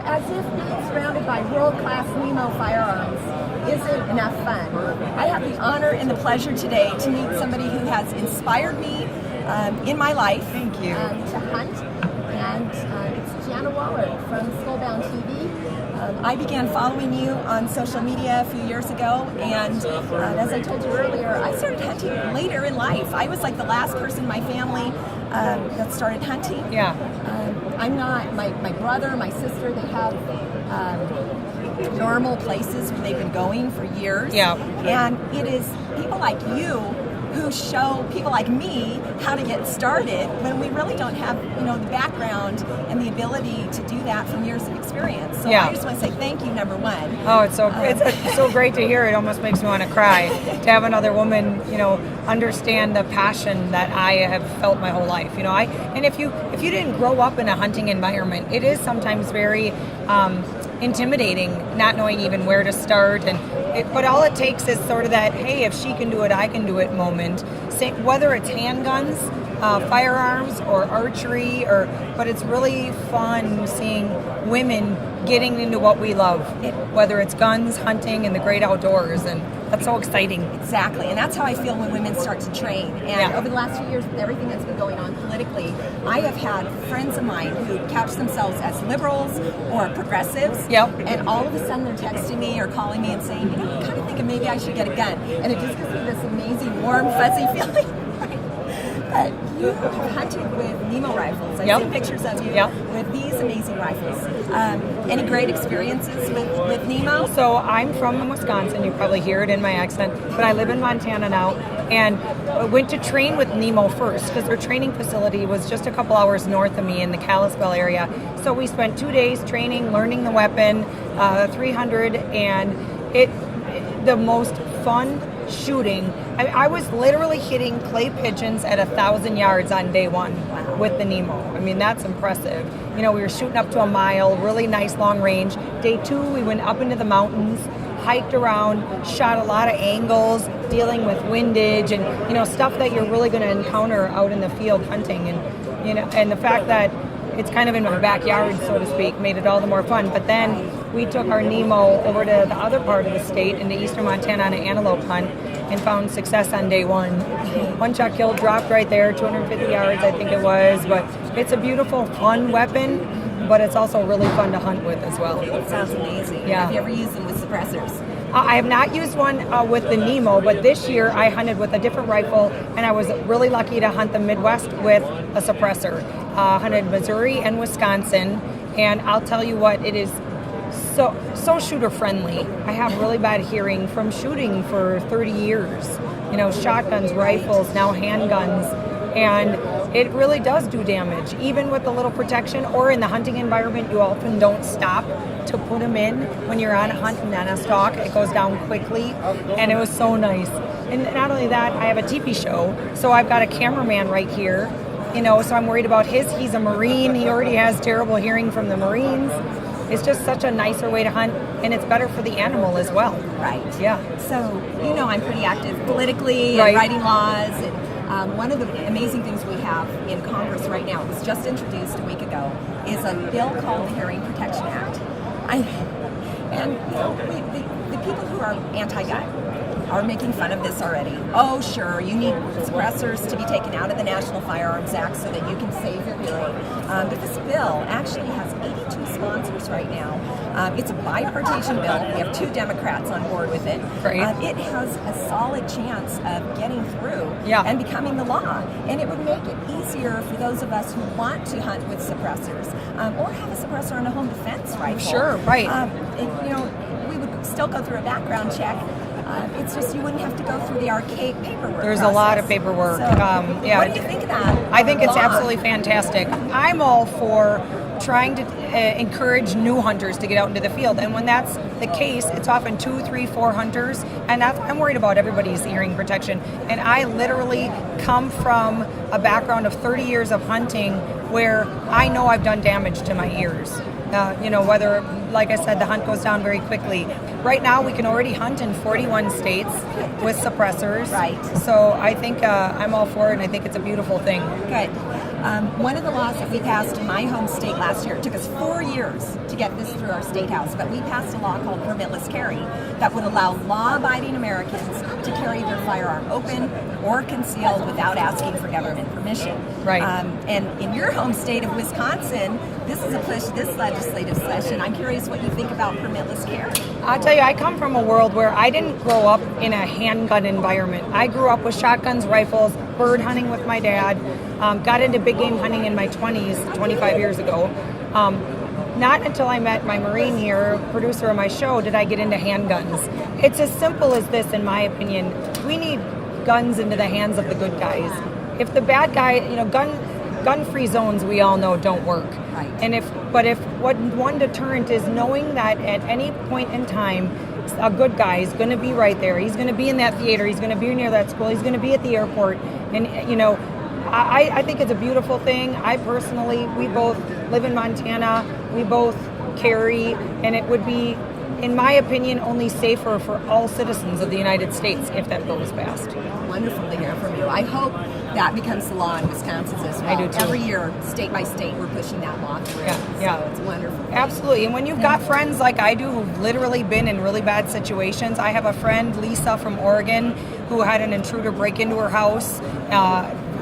as if being surrounded by world-class Nemo firearms isn't enough fun, I have the honor and the pleasure today to meet somebody who has inspired me in my life. Thank you. To hunt, and it's Jana from Skullbound TV. I began following you on social media a few years ago, and as I told you earlier, I started hunting later in life. I was like the last person in my family that started hunting. Yeah. I'm not, my brother, my sister, they have normal places where they've been going for years. Yeah. And it is people like you who show people like me how to get started when we really don't have, the background and the ability to do that from years of experience. So Yeah. I just want to say thank you, number one. Oh, it's so great to hear. It almost makes me want to cry to have another woman, understand the passion that I have felt my whole life. And if you didn't grow up in a hunting environment, it is sometimes very intimidating, not knowing even where to start. But all it takes is sort of that, hey, if she can do it, I can do it moment. Whether it's handguns, firearms, or archery, but it's really fun seeing women getting into what we love, whether it's guns, hunting, and the great outdoors, and that's so exciting. Exactly, and that's how I feel when women start to train. And over the last few years, with everything that's been going on politically, I have had friends of mine who couch themselves as liberals or progressives, and all of a sudden they're texting me or calling me and saying, I'm kind of thinking maybe I should get a gun. And it just gives me this amazing, warm, fuzzy feeling. But you have hunted with Nemo rifles. I've seen pictures of you with these amazing rifles. Any great experiences with Nemo? So I'm from Wisconsin. You probably hear it in my accent, but I live in Montana now, and I went to train with Nemo first because their training facility was just a couple hours north of me in the Kalispell area. So we spent 2 days training, learning the weapon, 300, and the most fun shooting. I was literally hitting clay pigeons at 1,000 yards on day one with the Nemo. I mean, that's impressive. We were shooting up to a mile, really nice long range. Day two, we went up into the mountains, hiked around, shot a lot of angles, dealing with windage and, stuff that you're really going to encounter out in the field hunting. And the fact that it's kind of in my backyard, so to speak, made it all the more fun. But then we took our Nemo over to the other part of the state, into eastern Montana, on an antelope hunt, and found success on day one. One shot kill, dropped right there, 250 yards, I think it was. But it's a beautiful, fun weapon, but it's also really fun to hunt with as well. It sounds amazing. Yeah. Have you ever used them with suppressors? I have not used one with the Nemo, but this year I hunted with a different rifle, and I was really lucky to hunt the Midwest with a suppressor. Hunted Missouri and Wisconsin, and I'll tell you what, it is so shooter friendly. I have really bad hearing from shooting for 30 years. Shotguns, rifles, now handguns, and it really does do damage. Even with a little protection, or in the hunting environment, you often don't stop to put them in. When you're on a hunt and on a stalk, it goes down quickly, and it was so nice. And not only that, I have a teepee show, so I've got a cameraman right here, so I'm worried about he's a Marine. He already has terrible hearing from the Marines. It's just such a nicer way to hunt, and it's better for the animal as well. Right. Yeah. So, I'm pretty active politically and writing laws. And one of the amazing things we have in Congress right now, it was just introduced a week ago, is a bill called the Hearing Protection Act. The people who are anti-gun are making fun of this already. Oh, sure, you need suppressors to be taken out of the National Firearms Act so that you can save your hearing. But this bill actually has 82 sponsors right now. It's a bipartisan bill. We have 2 Democrats on board with it. Great. It has a solid chance of getting through and becoming the law. And it would make it easier for those of us who want to hunt with suppressors or have a suppressor on a home defense rifle. Sure, right. We would still go through a background check. It's just you wouldn't have to go through the archaic paperwork. There's process. a lot of paperwork. So, what do you think of that? I think it's absolutely fantastic. I'm all for trying to encourage new hunters to get out into the field, and when that's the case, it's often 2, 3, 4 hunters, and I'm worried about everybody's hearing protection. And I literally come from a background of 30 years of hunting where I know I've done damage to my ears. Whether, like I said, the hunt goes down very quickly. Right now, we can already hunt in 41 states with suppressors. Right. So I think I'm all for it, and I think it's a beautiful thing. Good. One of the laws that we passed in my home state last year, it took us 4 years to get this through our state house, but we passed a law called permitless carry that would allow law-abiding Americans to carry their firearm open or concealed without asking for government permission. Right. And in your home state of Wisconsin, this is a push this legislative session. I'm curious what you think about permitless carry. I'll tell you, I come from a world where I didn't grow up in a handgun environment. I grew up with shotguns, rifles, bird hunting with my dad, got into big game hunting in my 20s, 25 years ago. Not until I met my Marine here, producer of my show, did I get into handguns. It's as simple as this, in my opinion. We need guns into the hands of the good guys. If the bad guy, gun-free zones, we all know, don't work. Right. And if one deterrent is knowing that at any point in time, a good guy is going to be right there. He's going to be in that theater. He's going to be near that school. He's going to be at the airport. And, I think it's a beautiful thing. We both live in Montana. We both carry, and it would be, in my opinion, only safer for all citizens of the United States if that bill was passed. Wonderful to hear from you. I hope that becomes the law in Wisconsin as well. I do too. Every year, state by state, we're pushing that law through. Yeah. So it's wonderful. Absolutely. And when you've got friends like I do who've literally been in really bad situations, I have a friend, Lisa from Oregon, who had an intruder break into her house.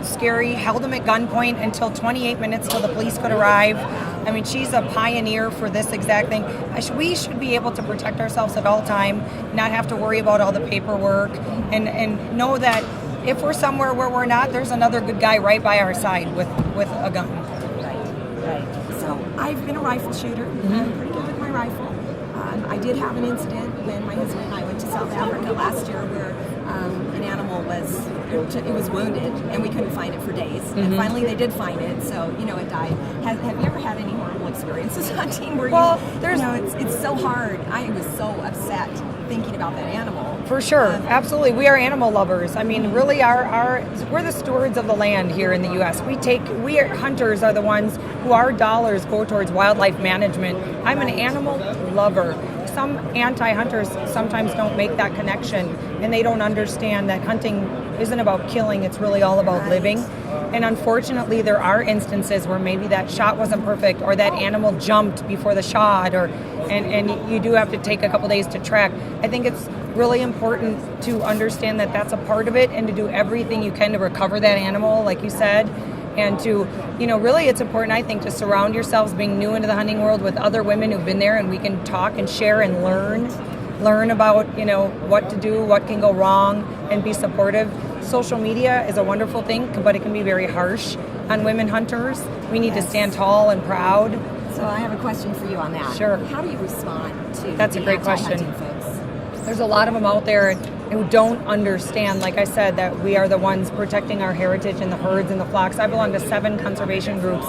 Scary, held him at gunpoint until 28 minutes till the police could arrive. I mean, she's a pioneer for this exact thing. We should be able to protect ourselves at all time, not have to worry about all the paperwork, and know that if we're somewhere where we're not, there's another good guy right by our side with a gun. Right. So I've been a rifle shooter. I'm pretty good with my rifle. I did have an incident when my husband and I went to South Africa last year where an animal was wounded and we couldn't find it for days. And finally they did find it, so it died. Have you ever had any horrible experiences hunting where it's so hard? I was so upset thinking about that animal. For sure, absolutely. We are animal lovers. I mean, really, we're the stewards of the land here in the U.S. Hunters are the ones who our dollars go towards wildlife management. I'm an animal lover. Some anti-hunters sometimes don't make that connection, and they don't understand that hunting isn't about killing, it's really all about living. And unfortunately, there are instances where maybe that shot wasn't perfect, or that animal jumped before the shot, and you do have to take a couple days to track. I think it's really important to understand that that's a part of it, and to do everything you can to recover that animal, like you said. And to, really it's important, I think, to surround yourselves, being new into the hunting world, with other women who've been there, and we can talk and share and learn about, what to do, what can go wrong, and be supportive. Social media is a wonderful thing, but it can be very harsh on women hunters. We need to stand tall and proud. So I have a question for you on that. Sure. How do you respond to That's a great question. folks? There's a lot of them out there who don't understand, like I said, that we are the ones protecting our heritage and the herds and the flocks. I belong to 7 conservation groups.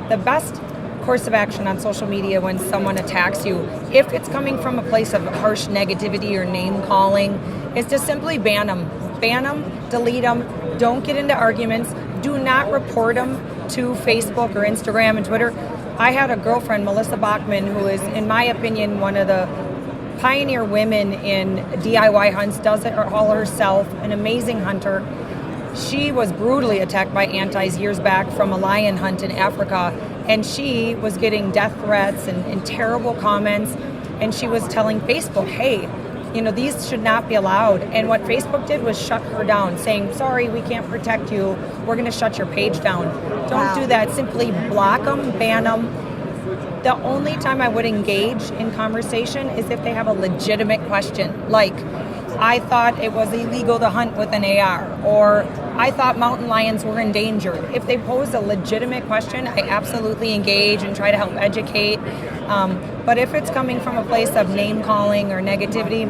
The best course of action on social media when someone attacks you, if it's coming from a place of harsh negativity or name calling, is to simply ban them. Ban them, delete them, don't get into arguments, do not report them to Facebook or Instagram and Twitter. I had a girlfriend, Melissa Bachman, who is, in my opinion, one of the pioneer women in DIY hunts, does it all herself, an amazing hunter. She was brutally attacked by antis years back from a lion hunt in Africa, and she was getting death threats and terrible comments, and she was telling Facebook, hey, these should not be allowed. And what Facebook did was shut her down, saying, sorry, we can't protect you, we're going to shut your page down. Don't do that. Simply block them, ban them. The only time I would engage in conversation is if they have a legitimate question, like, I thought it was illegal to hunt with an AR, or I thought mountain lions were endangered. If they pose a legitimate question, I absolutely engage and try to help educate. But if it's coming from a place of name calling or negativity,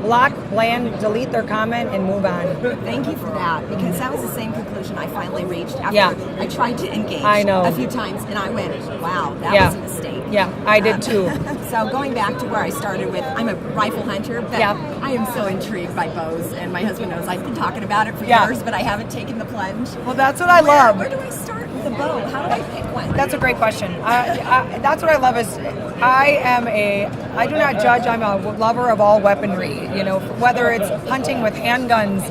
block, ban, delete their comment, and move on. Thank you for that, because that was the same conclusion I finally reached after I tried to engage a few times, and I went, wow, that was a mistake. Yeah, I did too. So going back to where I started with, I'm a rifle hunter, but I am so intrigued by bows, and my husband knows I've been talking about it for years, but I haven't taken the plunge. Well, that's what I love. Where do I start with the bow? How do I pick one? That's a great question. That's what I love is I do not judge. I'm a lover of all weaponry, whether it's hunting with handguns,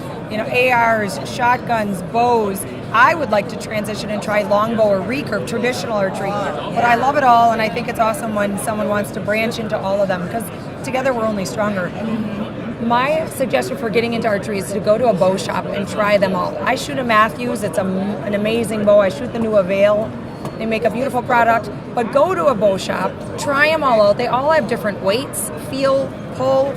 ARs, shotguns, bows. I would like to transition and try longbow or recurve, traditional archery. But I love it all, and I think it's awesome when someone wants to branch into all of them, because together we're only stronger. My suggestion for getting into archery is to go to a bow shop and try them all. I shoot a Matthews. It's an amazing bow. I shoot the new Avail. They make a beautiful product. But go to a bow shop, try them all out. They all have different weights, feel, pull.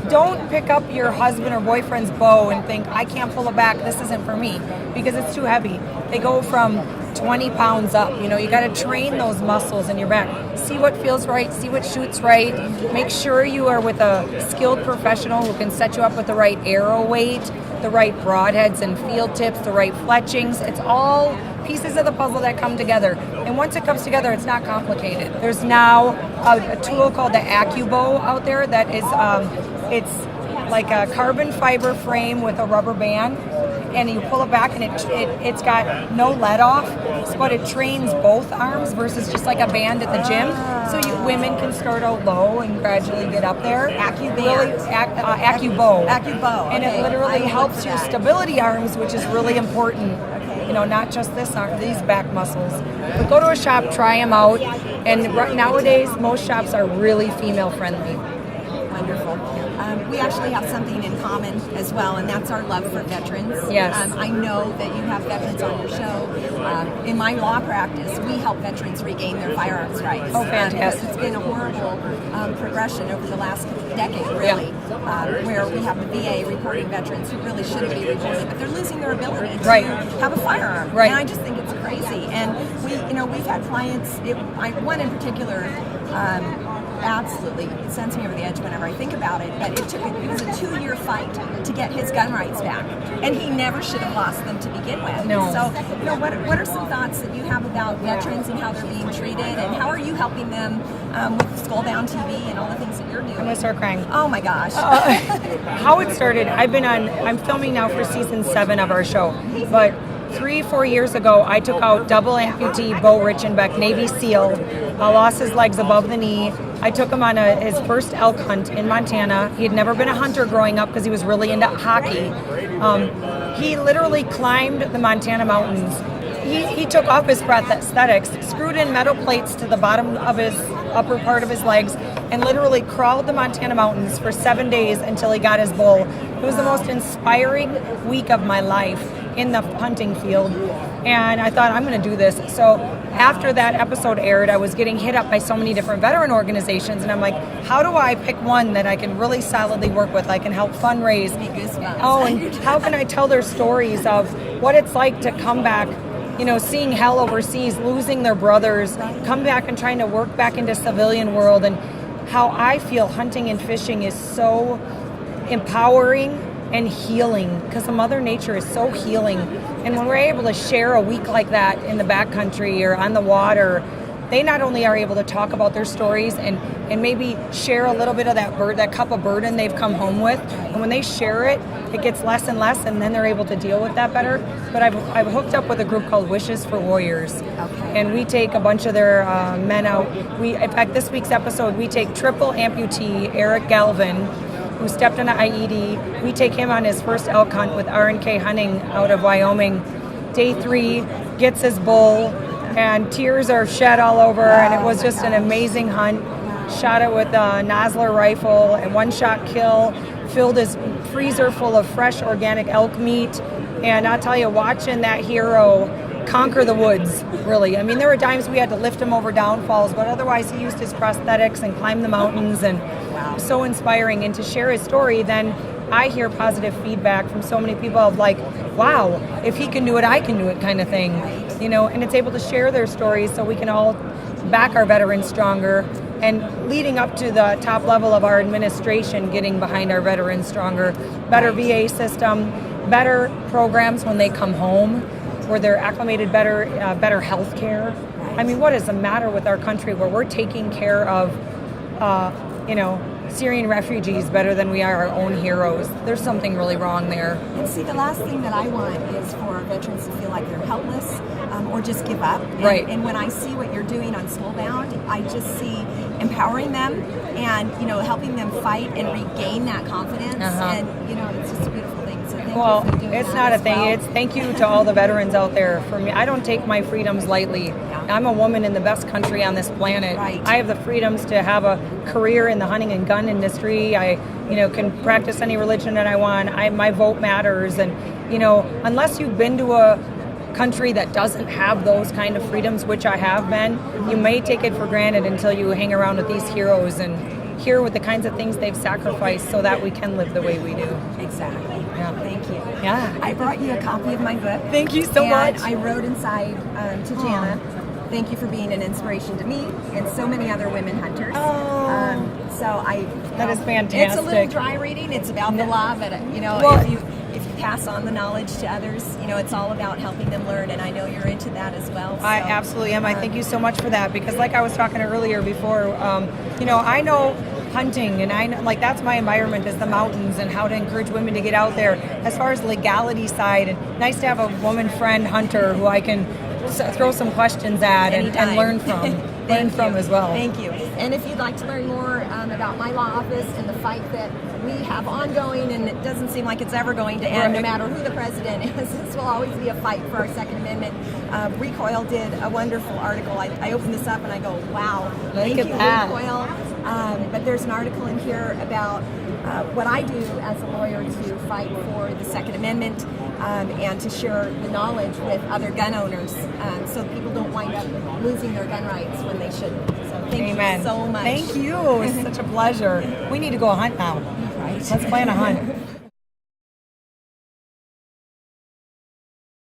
Don't pick up your husband or boyfriend's bow and think, I can't pull it back, this isn't for me, because it's too heavy. They go from 20 pounds up. You got to train those muscles in your back. See what feels right, see what shoots right. Make sure you are with a skilled professional who can set you up with the right arrow weight, the right broadheads and field tips, the right fletchings. It's all pieces of the puzzle that come together. And once it comes together, it's not complicated. There's now a tool called the AccuBow out there that is, it's like a carbon fiber frame with a rubber band, and you pull it back, and it's got no let off, but it trains both arms versus just like a band at the gym. So women can start out low and gradually get up there. AccuBow. AccuBow. And it literally helps your stability arms, which is really important. Not just this arm, these back muscles. But go to a shop, try them out, and nowadays most shops are really female friendly. Wonderful. We actually have something in common as well, and that's our love for veterans. Yes. I know that you have veterans on your show. In my law practice, we help veterans regain their firearms rights. Oh, fantastic. Because it's been a horrible progression over the last decade, really, where we have the VA reporting veterans who really shouldn't be reporting, but they're losing their ability to have a firearm. Right. And I just think it's crazy. And we've had clients, one in particular, absolutely sends me over the edge whenever I think about it, but it was a 2-year fight to get his gun rights back, and he never should have lost them to begin with. No. So, what are some thoughts that you have about veterans and how they're being treated, and how are you helping them with Skullbound TV and all the things that you're doing? I'm gonna start crying. Oh my gosh. How it started, I'm filming now for season 7 of our show, but 3-4 years ago, I took out double amputee Bo Richenbeck, Navy SEAL, lost his legs above the knee. I took him on his first elk hunt in Montana. He had never been a hunter growing up because he was really into hockey. He literally climbed the Montana mountains. He took off his prosthetics, screwed in metal plates to the bottom of his upper part of his legs, and literally crawled the Montana mountains for 7 days until he got his bull. It was the most inspiring week of my life in the hunting field, and I thought, I'm going to do this. So after that episode aired, I was getting hit up by so many different veteran organizations, and I'm like, how do I pick one that I can really solidly work with? I can help fundraise. And how can I tell their stories of what it's like to come back, seeing hell overseas, losing their brothers, come back and trying to work back into civilian world, and how I feel hunting and fishing is so empowering and healing, because the Mother Nature is so healing. And when we're able to share a week like that in the backcountry or on the water, they not only are able to talk about their stories and maybe share a little bit of that cup of burden they've come home with, and when they share it, it gets less and less, and then they're able to deal with that better. But I've hooked up with a group called Wishes for Warriors, and we take a bunch of their men out. In fact, this week's episode, we take triple amputee Eric Galvin, who stepped on an IED. We take him on his first elk hunt with R&K Hunting out of Wyoming. Day 3, gets his bull, and tears are shed all over, and it was just an amazing hunt. Shot it with a Nosler rifle, and one-shot kill, filled his freezer full of fresh organic elk meat, and I'll tell you, watching that hero conquer the woods, really. I mean, there were times we had to lift him over downfalls, but otherwise he used his prosthetics and climbed the mountains, and so inspiring. And to share his story, then I hear positive feedback from so many people of like, wow, if he can do it, I can do it kind of thing. And it's able to share their stories so we can all back our veterans stronger, and leading up to the top level of our administration, getting behind our veterans stronger, better VA system, better programs when they come home, where they're acclimated better health care. I mean, what is the matter with our country where we're taking care of, Syrian refugees better than we are our own heroes? There's something really wrong there. And see, the last thing that I want is for veterans to feel like they're helpless or just give up. Right. And when I see what you're doing on Skullbound, I just see empowering them and, helping them fight and regain that confidence. And, it's just a beautiful thing. So Thank Well, you for doing it's that not a as thing. well. It's thank you to all the veterans out there. For me, I don't take my freedoms lightly. I'm a woman in the best country on this planet. Right. I have the freedoms to have a career in the hunting and gun industry. I, can practice any religion that I want. My vote matters, and unless you've been to a country that doesn't have those kind of freedoms, which I have been, you may take it for granted until you hang around with these heroes and hear what the kinds of things they've sacrificed so that we can live the way we do. Exactly. Yeah. Thank you. Yeah. I brought you a copy of my book. Thank you so much. I wrote inside to Jana, thank you for being an inspiration to me and so many other women hunters. That is fantastic. It's a little dry reading. It's about the law, but Well, if you pass on the knowledge to others, it's all about helping them learn, and I know you're into that as well. So, I absolutely am. I thank you so much for that, because like I was talking earlier before, I know hunting, and I know, that's my environment, is the mountains, and how to encourage women to get out there. As far as legality side, and nice to have a woman friend hunter who I can throw some questions at and learn from. As well. Thank you. And if you'd like to learn more about my law office and the fight that we have ongoing, and it doesn't seem like it's ever going to end, no matter who the president is, this will always be a fight for our Second Amendment. Recoil did a wonderful article. I opened this up and I go, wow, thank you, Recoil. But there's an article in here about what I do as a lawyer to fight for the Second Amendment and to share the knowledge with other gun owners so people don't wind up losing their gun rights when they shouldn't. So thank Amen. you so much. Thank you. It's such a pleasure. We need to go hunt now. Right. Let's plan a hunt.